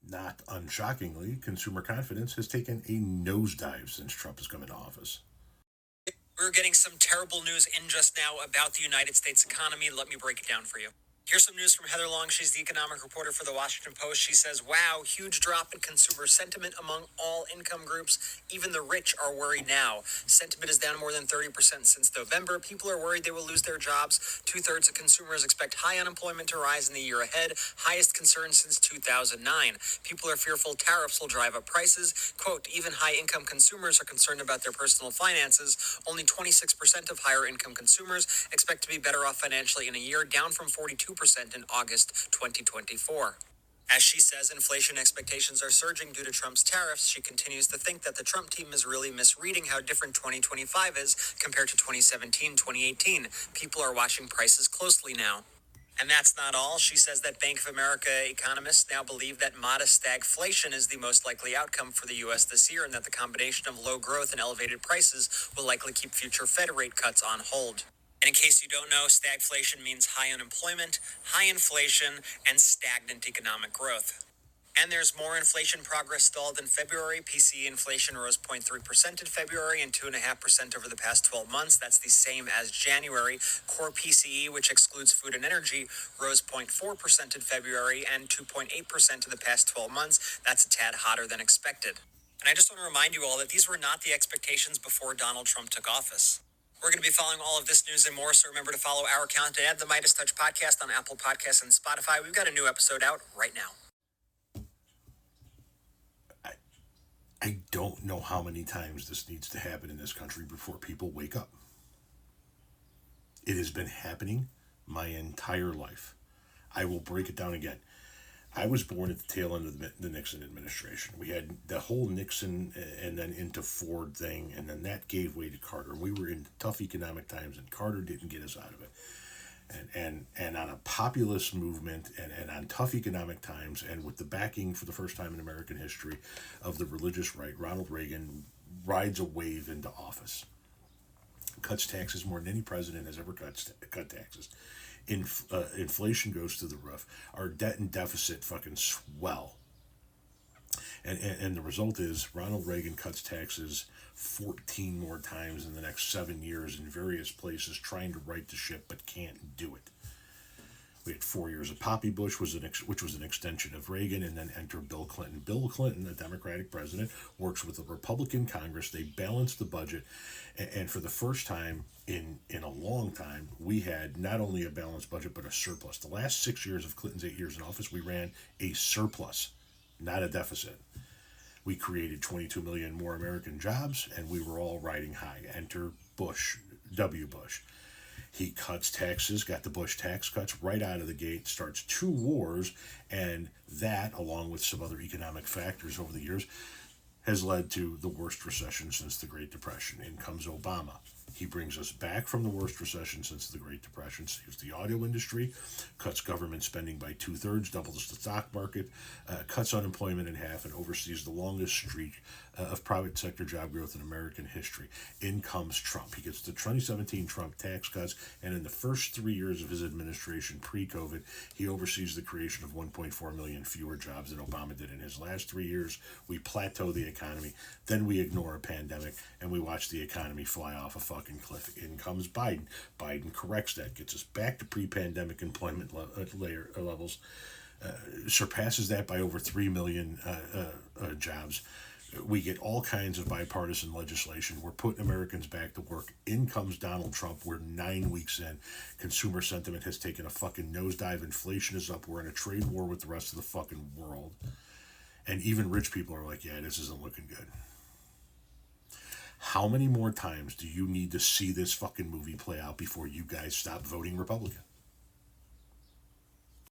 Not unshockingly, consumer confidence has taken a nosedive since Trump has come into office. We're getting some terrible news in just now about the United States economy. Let me break it down for you. Here's some news from Heather Long. She's the economic reporter for the Washington Post. She says, wow, huge drop in consumer sentiment among all income groups. Even the rich are worried now. Sentiment is down more than 30% since November. People are worried they will lose their jobs. Two-thirds of consumers expect high unemployment to rise in the year ahead, highest concern since 2009. People are fearful tariffs will drive up prices. Quote, even high-income consumers are concerned about their personal finances. Only 26% of higher-income consumers expect to be better off financially in a year, down from 42% in August 2024. As she says, inflation expectations are surging due to Trump's tariffs. She continues to think that the Trump team is really misreading how different 2025 is compared to 2017-2018. People are watching prices closely now. And that's not all. She says that Bank of America economists now believe that modest stagflation is the most likely outcome for the U.S. this year, and that the combination of low growth and elevated prices will likely keep future Fed rate cuts on hold. And in case you don't know, stagflation means high unemployment, high inflation, and stagnant economic growth. And there's more inflation progress stalled in February. PCE inflation rose 0.3% in February and 2.5% over the past 12 months. That's the same as January. Core PCE, which excludes food and energy, rose 0.4% in February and 2.8% in the past 12 months. That's a tad hotter than expected. And I just want to remind you all that these were not the expectations before Donald Trump took office. We're going to be following all of this news and more, so remember to follow our account at the Midas Touch Podcast on Apple Podcasts and Spotify. We've got a new episode out right now. I don't know how many times this needs to happen in this country before people wake up. It has been happening my entire life. I will break it down again. I was born at the tail end of the Nixon administration. We had the whole Nixon and then into Ford thing, and then that gave way to Carter. We were in tough economic times, and Carter didn't get us out of it. And on a populist movement and on tough economic times, and with the backing for the first time in American history of the religious right, Ronald Reagan rides a wave into office. Cuts taxes more than any president has ever cut taxes. Inflation goes through the roof. Our debt and deficit fucking swell. And the result is Ronald Reagan cuts taxes 14 more times in the next 7 years in various places, trying to right the ship but can't do it. We had 4 years of Poppy Bush, which was an extension of Reagan, and then enter Bill Clinton. Bill Clinton, a Democratic president, works with a Republican Congress. They balance the budget, and for the first time in a long time, we had not only a balanced budget but a surplus. The last 6 years of Clinton's 8 years in office, we ran a surplus, not a deficit. We created 22 million more American jobs, and we were all riding high. Enter Bush, W. Bush. He cuts taxes, got the Bush tax cuts right out of the gate, starts 2 wars, and that, along with some other economic factors over the years, has led to the worst recession since the Great Depression. In comes Obama. He brings us back from the worst recession since the Great Depression, saves the auto industry, cuts government spending by 2/3, doubles the stock market, cuts unemployment in half, and oversees the longest streak of private sector job growth in American history. In comes Trump. He gets the 2017 Trump tax cuts, and in the first 3 years of his administration pre-COVID, he oversees the creation of 1.4 million fewer jobs than Obama did in his last 3 years. We plateau the economy, then we ignore a pandemic, and we watch the economy fly off a fucking cliff. In comes Biden. Biden corrects that, gets us back to pre-pandemic employment levels, surpasses that by over 3 million jobs. We get all kinds of bipartisan legislation. We're putting Americans back to work. In comes Donald Trump. We're 9 weeks in. Consumer sentiment has taken a fucking nosedive. Inflation is up. We're in a trade war with the rest of the fucking world. And even rich people are like, yeah, this isn't looking good. How many more times do you need to see this fucking movie play out before you guys stop voting Republican?